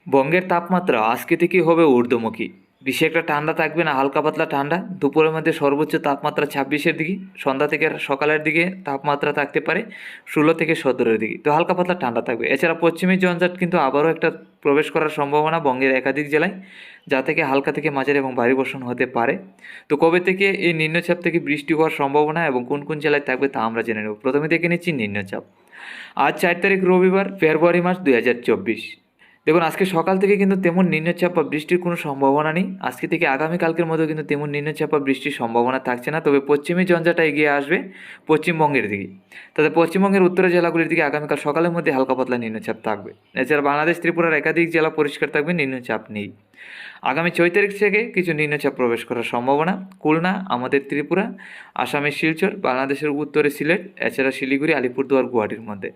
বঙ্গের তাপমাত্রা আজকে থেকেই হবে ঊর্ধ্বমুখী। বেশি একটা ঠান্ডা থাকবে না, হালকা পাতলা ঠান্ডা। দুপুরের মধ্যে সর্বোচ্চ তাপমাত্রা 26-এর দিকে, সন্ধ্যা থেকে সকালের দিকে তাপমাত্রা থাকতে পারে 16 থেকে 17-এর দিকে। তো হালকা পাতলা ঠান্ডা থাকবে। এছাড়া পশ্চিমী ঝঞ্ঝাট কিন্তু আবারও একটা প্রবেশ করার সম্ভাবনা বঙ্গের একাধিক জেলায়, যা থেকে হালকা থেকে মাঝারি এবং ভারী বর্ষণ হতে পারে। তো কবে থেকে এই নিম্নচাপ থেকে বৃষ্টি হওয়ার সম্ভাবনা এবং কোন কোন জেলায় থাকবে তা আমরা জেনে নেব। প্রথমে দেখে নিচ্ছি নিম্নচাপ। আজ 4 তারিখ রবিবার, ফেব্রুয়ারি মাস 2024। দেখুন, আজকে সকাল থেকে কিন্তু তেমন নিম্নচাপ বা বৃষ্টির কোনো সম্ভাবনা নেই। আজকে থেকে আগামীকালকের মধ্যেও কিন্তু তেমন নিম্নচাপ বা বৃষ্টির সম্ভাবনা থাকছে না। তবে পশ্চিমী ঝঞ্ঝাটা এগিয়ে আসবে পশ্চিমবঙ্গের দিকে। তাতে পশ্চিমবঙ্গের উত্তরের জেলাগুলির দিকে আগামীকাল সকালের মধ্যে হালকা পাতলা নিম্নচাপ থাকবে। এছাড়া বাংলাদেশ ত্রিপুরার একাধিক জেলা পরিষ্কার থাকবে, নিম্নচাপ নেই। আগামী 6 তারিখ থেকে কিছু নিম্নচাপ প্রবেশ করার সম্ভাবনা খুলনা, আমাদের ত্রিপুরা, আসামের শিলচর, বাংলাদেশের উত্তরে সিলেট, এছাড়া শিলিগুড়ি, আলিপুরদুয়ার, গুয়াহাটির মধ্যে।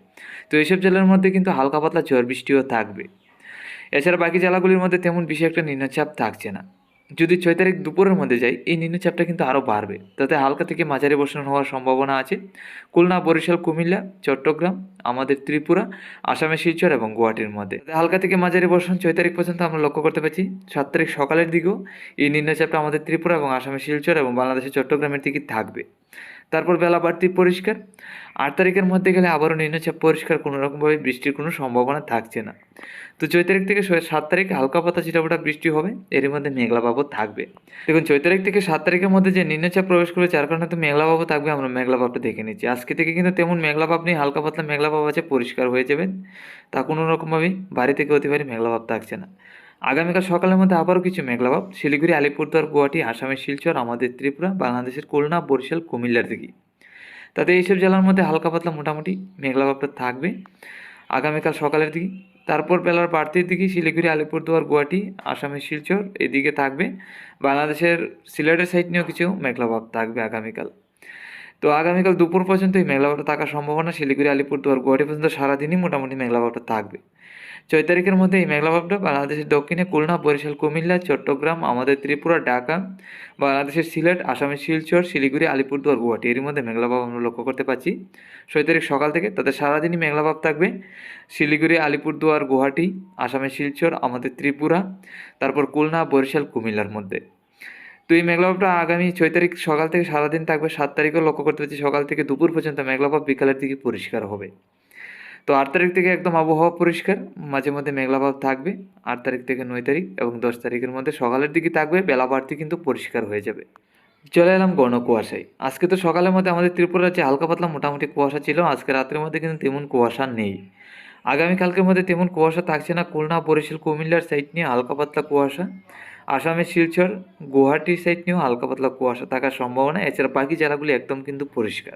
তো এইসব জেলার মধ্যে কিন্তু হালকা পাতলা ঝড় বৃষ্টিও থাকবে। এছাড়া বাকি জেলাগুলির মধ্যে তেমন বেশি একটা নিম্নচাপ থাকছে না। যদি 6 তারিখ দুপুরের মধ্যে যাই, এই নিম্নচাপটা কিন্তু আরও বাড়বে, তাতে হালকা থেকে মাঝারি বর্ষণ হওয়ার সম্ভাবনা আছে খুলনা, বরিশাল, কুমিল্লা, চট্টগ্রাম, আমাদের ত্রিপুরা, আসামের শিলচর এবং গুয়াহাটির মধ্যে। তাতে হালকা থেকে মাঝারি বর্ষণ 6 তারিখ পর্যন্ত আমরা লক্ষ্য করতে পারছি। 7 তারিখ সকালের দিকেও এই নিম্নচাপটা আমাদের ত্রিপুরা এবং আসামের শিলচর এবং বাংলাদেশের চট্টগ্রামের দিকে থাকবে। তারপর বেলা বাড়তি পরিষ্কার। 8 তারিখের মধ্যে গেলে আবারও নিম্নচাপ পরিষ্কার, কোনো রকমভাবে বৃষ্টির কোনো সম্ভাবনা থাকছে না। তো 6 তারিখ থেকে 7 তারিখে হালকা পাতা ছিটাফোটা বৃষ্টি হবে, এর মধ্যে মেঘলাভাবও থাকবে। দেখুন, 6 তারিখ থেকে 7 তারিখের মধ্যে যে নিম্নচাপ প্রবেশ করবে, যার কারণে তো মেঘলাভাবও থাকবে। আমরা মেঘলাভাবটা দেখে নিচ্ছি। আজকে থেকে কিন্তু তেমন মেঘলাভাব নেই, হালকা পাতলা মেঘলাভাব আছে, পরিষ্কার হয়ে যাবেন। তা কোনো রকমভাবেই ভারী থেকে অতি ভারী মেঘলাভাব থাকছে না। আগামীকাল সকালের মধ্যে আবারও কিছু মেঘলাভাব শিলিগুড়ি, আলিপুরদুয়ার, গুয়াহাটি, আসামের শিলচর, আমাদের ত্রিপুরা, বাংলাদেশের খুলনা, বরিশাল, কুমিল্লার দিকে। তাতে এইসব জেলার মধ্যে হালকা পাতলা মোটামুটি মেঘলাভাবটা থাকবে আগামীকাল সকালের দিকে। তারপর বেলার বাড়তির দিকে শিলিগুড়ি, আলিপুরদুয়ার, গুয়াহাটি, আসামের শিলচর এদিকে থাকবে। বাংলাদেশের সিলেটের সাইড নিয়েও কিছু মেঘলাভাব থাকবে আগামীকাল। তো আগামীকাল দুপুর পর্যন্ত এই মেঘলাভাবটা থাকার সম্ভাবনা শিলিগুড়ি, আলিপুরদুয়ার, গুয়াহাটি পর্যন্ত সারাদিনই মোটামুটি মেঘলাভাবটা থাকবে। 6 তারিখের মধ্যে এই মেঘলাভাবটা বাংলাদেশের দক্ষিণে খুলনা, বরিশাল, কুমিল্লা, চট্টগ্রাম, আমাদের ত্রিপুরা, ঢাকা, বাংলাদেশের সিলেট, আসামের শিলচর, শিলিগুড়ি, আলিপুরদুয়ার, গুয়াহাটি এর মধ্যে মেঘলাভাব আমরা লক্ষ্য করতে পারছি 6 তারিখ সকাল থেকে। তাদের সারাদিনই মেঘলাভাব থাকবে শিলিগুড়ি, আলিপুরদুয়ার, গুয়াহাটি, আসামের শিলচর, আমাদের ত্রিপুরা, তারপর খুলনা, বরিশাল, কুমিল্লার মধ্যে। তো এই মেঘলাভাবটা আগামী 6 তারিখ সকাল থেকে সারাদিন থাকবে। 7 তারিখও লক্ষ্য করতে পারছি সকাল থেকে দুপুর পর্যন্ত মেঘলাভাব, বিকালের দিকে পরিষ্কার হবে। তো 8 তারিখ থেকে একদম আবহাওয়া পরিষ্কার, মাঝে মধ্যে মেঘলাভাব থাকবে। 8 তারিখ থেকে 9 তারিখ এবং 10 তারিখের মধ্যে সকালের দিকে থাকবে, বেলা বাড়তি কিন্তু পরিষ্কার হয়ে যাবে। চলে এলাম ঘন কুয়াশায়। আজকে তো সকালের মধ্যে আমাদের ত্রিপুরা রাজ্যে হালকা পাতলা মোটামুটি কুয়াশা ছিল। আজকে রাতের মধ্যে কিন্তু তেমন কুয়াশা নেই। আগামীকালকের মধ্যে তেমন কুয়াশা থাকছে না। খুলনা, বরিশাল, কুমিল্লার সাইড নিয়ে হালকা পাতলা কুয়াশা, আসামের শিলচর, গুয়াহাটির সাইড নিয়েও হালকা পাতলা কুয়াশা থাকার সম্ভাবনা। এছাড়া বাকি জেলাগুলি একদম কিন্তু পরিষ্কার।